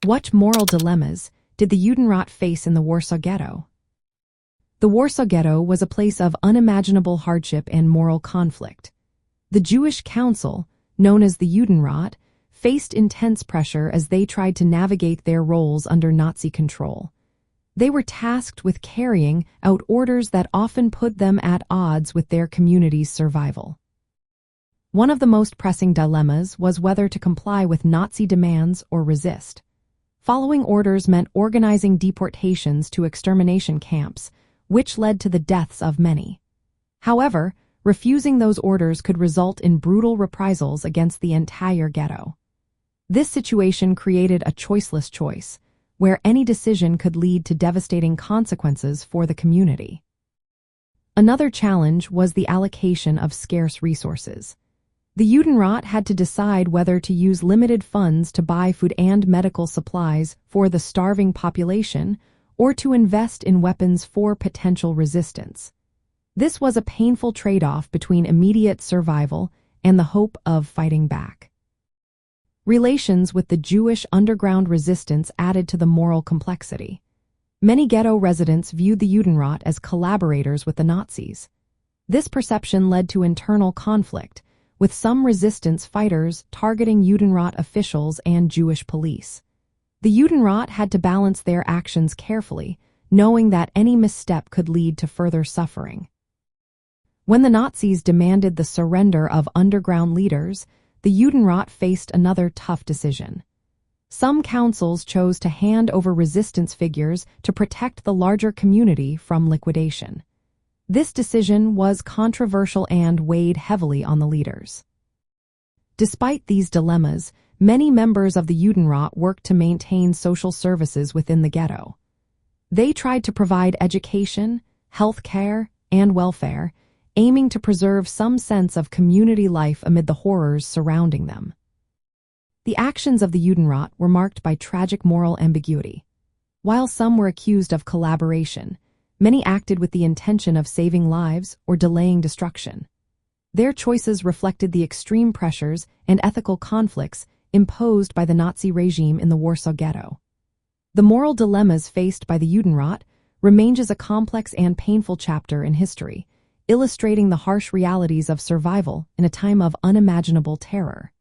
What moral dilemmas did the Judenrat face in the Warsaw Ghetto? The Warsaw Ghetto was a place of unimaginable hardship and moral conflict. The Jewish council, known as the Judenrat, faced intense pressure as they tried to navigate their roles under Nazi control. They were tasked with carrying out orders that often put them at odds with their community's survival. One of the most pressing dilemmas was whether to comply with Nazi demands or resist. Following orders meant organizing deportations to extermination camps, which led to the deaths of many. However, refusing those orders could result in brutal reprisals against the entire ghetto. This situation created a choiceless choice, where any decision could lead to devastating consequences for the community. Another challenge was the allocation of scarce resources. The Judenrat had to decide whether to use limited funds to buy food and medical supplies for the starving population or to invest in weapons for potential resistance. This was a painful trade-off between immediate survival and the hope of fighting back. Relations with the Jewish underground resistance added to the moral complexity. Many ghetto residents viewed the Judenrat as collaborators with the Nazis. This perception led to internal conflict, with some resistance fighters targeting Judenrat officials and Jewish police. The Judenrat had to balance their actions carefully, knowing that any misstep could lead to further suffering. When the Nazis demanded the surrender of underground leaders, the Judenrat faced another tough decision. Some councils chose to hand over resistance figures to protect the larger community from liquidation. This decision was controversial and weighed heavily on the leaders. Despite these dilemmas, many members of the Judenrat worked to maintain social services within the ghetto. They tried to provide education, health care, and welfare, aiming to preserve some sense of community life amid the horrors surrounding them. The actions of the Judenrat were marked by tragic moral ambiguity. While some were accused of collaboration, many acted with the intention of saving lives or delaying destruction. Their choices reflected the extreme pressures and ethical conflicts imposed by the Nazi regime in the Warsaw Ghetto. The moral dilemmas faced by the Judenrat remain as a complex and painful chapter in history, illustrating the harsh realities of survival in a time of unimaginable terror.